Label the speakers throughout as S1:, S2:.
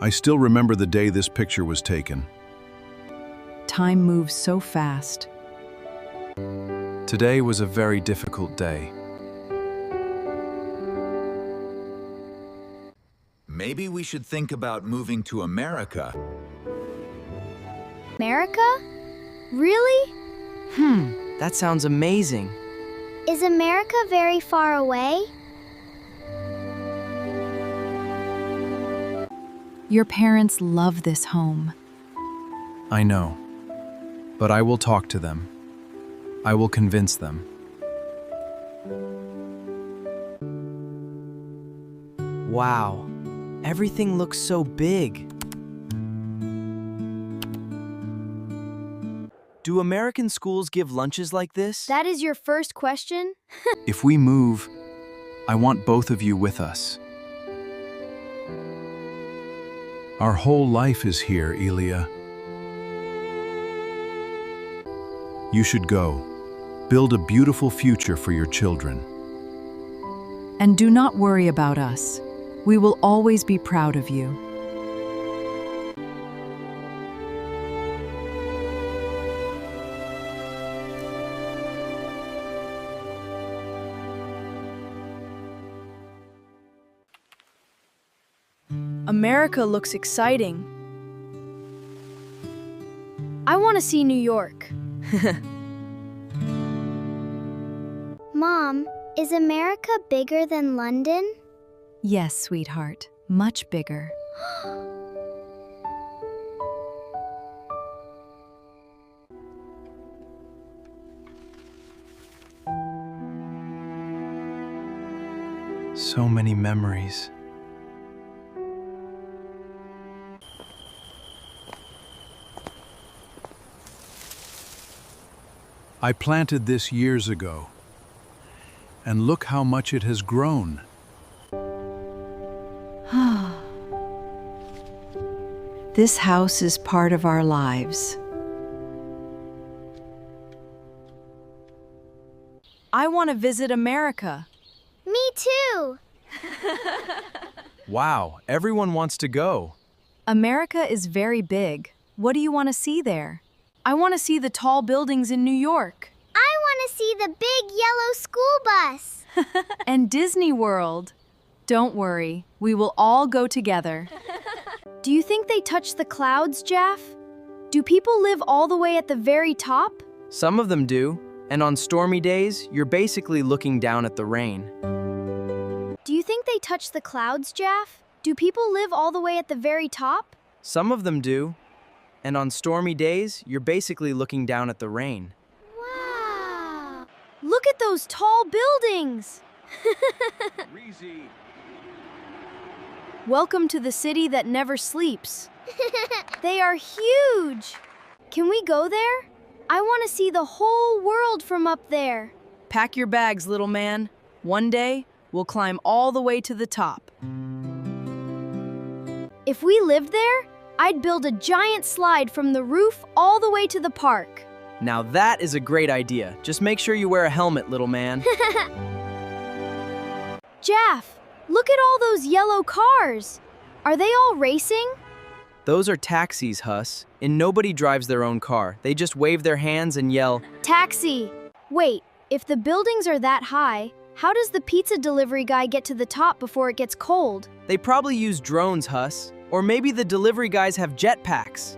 S1: I still remember the day this picture was taken.
S2: Time moves so fast.
S3: Today was a very difficult day.
S4: Maybe we should think about moving to America.
S5: America? Really?
S6: That sounds amazing.
S5: Is America very far away?
S2: Your parents love this home.
S3: I know, but I will talk to them. I will convince them.
S6: Wow, everything looks so big. Do American schools give lunches like this?
S5: That is your first question?
S3: If we move, I want both of you with us.
S1: Our whole life is here, Elia. You should go. Build a beautiful future for your children.
S2: And do not worry about us. We will always be proud of you.
S7: America looks exciting.
S5: I want to see New York. Mom, is America bigger than London?
S2: Yes, sweetheart, much bigger.
S3: So many memories.
S1: I planted this years ago, and look how much it has grown.
S2: This house is part of our lives.
S7: I want to visit America.
S5: Me too.
S3: Wow, everyone wants to go.
S2: America is very big. What do you want to see there?
S7: I want to see the tall buildings in New York.
S5: I want to see the big yellow school bus.
S7: And Disney World. Don't worry, we will all go together.
S5: Do you think they touch the clouds, Jaff? Do people live all the way at the very top?
S6: Some of them do, and on stormy days, you're basically looking down at the rain.
S5: Do you think they touch the clouds, Jaff? Do people live all the way at the very top?
S6: Some of them do, and on stormy days, you're basically looking down at the rain.
S5: Wow! Look at those tall buildings!
S7: Welcome to the city that never sleeps.
S5: They are huge! Can we go there? I want to see the whole world from up there.
S7: Pack your bags, little man. One day, we'll climb all the way to the top.
S5: If we lived there, I'd build a giant slide from the roof all the way to the park.
S6: Now that is a great idea. Just make sure you wear a helmet, little man.
S5: Jaff, look at all those yellow cars. Are they all racing?
S6: Those are taxis, Huss, and nobody drives their own car. They just wave their hands and yell,
S5: Taxi! Wait, if the buildings are that high, how does the pizza delivery guy get to the top before it gets cold?
S6: They probably use drones, Huss. Or maybe the delivery guys have jetpacks.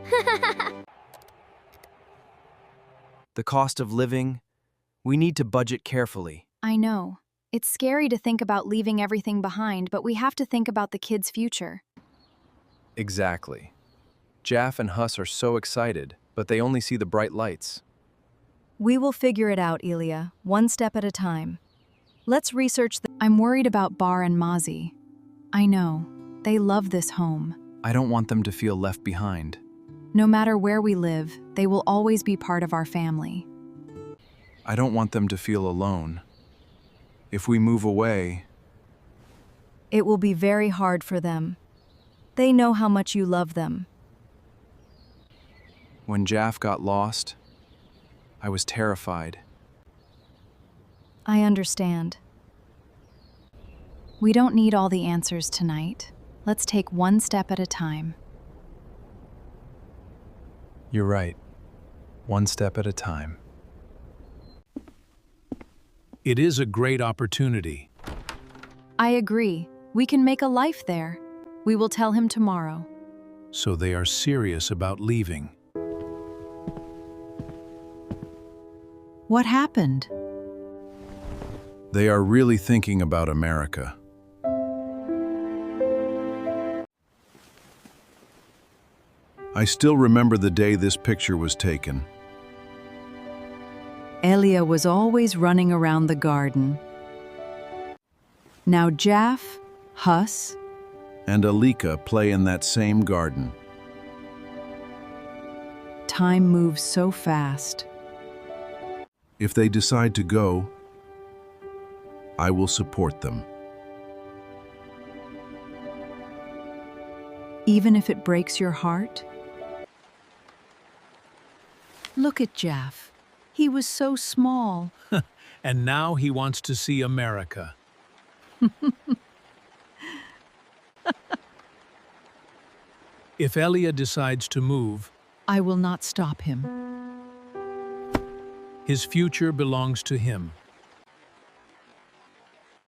S6: The cost of living, we need to budget carefully.
S2: I know. It's scary to think about leaving everything behind, but we have to think about the kids' future.
S3: Exactly. Jaff and Huss are so excited, but they only see the bright lights.
S2: We will figure it out, Elia, one step at a time. Let's research I'm worried about Bar and Mazi. I know. They love this home.
S3: I don't want them to feel left behind.
S2: No matter where we live, they will always be part of our family.
S3: I don't want them to feel alone. If we move away,
S2: it will be very hard for them. They know how much you love them.
S3: When Jaff got lost, I was terrified.
S2: I understand. We don't need all the answers tonight. Let's take one step at a time.
S3: You're right. One step at a time.
S1: It is a great opportunity.
S2: I agree. We can make a life there. We will tell him tomorrow.
S1: So they are serious about leaving.
S2: What happened?
S1: They are really thinking about America. I still remember the day this picture was taken.
S2: Elia was always running around the garden. Now Jaff, Huss,
S1: And Alika play in that same garden.
S2: time moves so fast.
S1: If they decide to go, I will support them.
S2: Even if it breaks your heart? Look at Jaff. He was so small.
S1: And now he wants to see America. If Elia decides to move,
S2: I will not stop him.
S1: his future belongs to him.